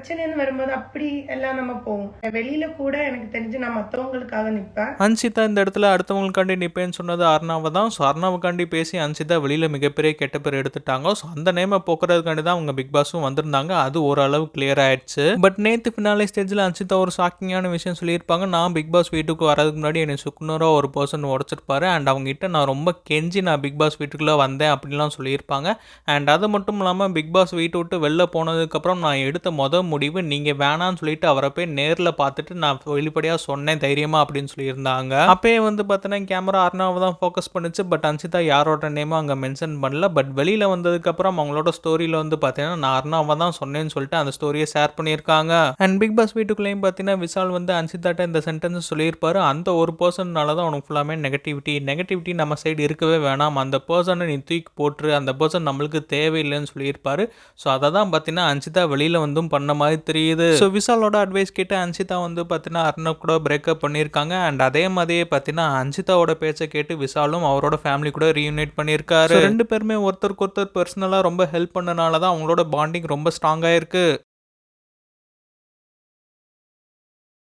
பிரச்சனைன்னு வரும்போது அப்படி எல்லாம் நம்ம போவோம். வெளியில கூட எனக்கு தெரிஞ்சு நான் மத்தவங்களுக்காக நிப்பேன். அன்சிதா இந்த இடத்துல அடுத்தவங்களுக்காண்டி நிப்பேன்னு சொன்னது அர்ணாவை தான். ஸோ அர்ணாவுக்காண்டி பேசி அன்சிதா வெளியில் மிகப்பெரிய கெட்ட பேர் எடுத்துட்டாங்க. ஸோ அந்த நேமை போக்குறதுக்காண்டி தான் அவங்க பிக் பாஸும் வந்திருந்தாங்க. அது ஓரளவு கிளியர் ஆயிடுச்சு. பட் நேற்று ஃபினாலே ஸ்டேஜில் அன்சிதா ஒரு ஷாக்கிங்கான விஷயம் சொல்லியிருப்பாங்க. நான் பிக் பாஸ் வீட்டுக்கு வரதுக்கு முன்னாடி என்னை சுக்குனரா ஒரு பர்சன் உடச்சிருப்பாரு. அண்ட் அவங்ககிட்ட நான் ரொம்ப கெஞ்சி நான் பிக் பாஸ் வீட்டுக்குள்ளே வந்தேன் அப்படின்லாம் சொல்லியிருப்பாங்க. அண்ட் அது மட்டும் இல்லாமல் பிக் பாஸ் வீட்டை விட்டு வெளில போனதுக்கப்புறம் நான் எடுத்த முடிவு நீங்கள் வேணான்னு சொல்லிட்டு அவரை போய் நேரில் பார்த்துட்டு நான் வெளிப்படையாக சொன்னேன் தைரியமா அப்படின்னு சொல்லியிருந்தாங்க. அப்பயே வந்து பார்த்தீங்கன்னா கேமரா அர்ணாவை தான் ஃபோக்கஸ் பண்ணுச்சு. பட் அன்சிதா யாரோட நேமும் அங்கே மென்ஷன் பண்ணல. பட் வெளியில் வந்ததுக்கப்புறம் அவங்களோட ஸ்டோரியில் வந்து பார்த்தீங்கன்னா நான் அர்ணாவை தான் சொன்னேன்னு சொல்லிட்டு அந்த ஸ்டோரியை ஷேர் பண்ணியிருக்காங்க. அண்ட் பிக் பாஸ் வீட்டுக்குள்ளேயும் பார்த்தீங்கன்னா விஷால் வந்து அன்சிதாட்ட இந்த சென்டென்ஸ் சொல்லியிருப்பாரு. அந்த ஒரு பர்சன்னால தான் உனக்கு ஃபுல்லாமே நெகட்டிவிட்டி நம்ம சைடு இருக்கவே வேணாம். அந்த பர்சனை நீ தூக்கி போட்டுரு. அந்த பர்சன் நம்மளுக்கு தேவையில்லைன்னு சொல்லியிருப்பாரு. ஸோ அதை தான் பார்த்தீங்கன்னா அன்சிதா வெளியில் வந்தும் பண்ண மாதிரி தெரியுது. ஸோ விஷாலோட அட்வைஸ் கேட்டு அன்சிதா வந்து பார்த்தீங்கன்னா அர்ணவ் கூட பிரேக்கப் பண்ணியிருக்காங்க. அண்ட் அதே மாதிரியே பார்த்தீங்கன்னா அன்சிதாவோட பேச்சை கேட்டு விஷாலும் அவரோட ஃபேமிலி கூட ரீயூனைட் பண்ணியிருக்காரு. ரெண்டு பேருமே ஒருத்தருக்கு ஒருத்தர் பர்சனலாக ரொம்ப ஹெல்ப் பண்ணனால தான் அவங்களோட பாண்டிங் ரொம்ப ஸ்ட்ராங்காக இருக்கு.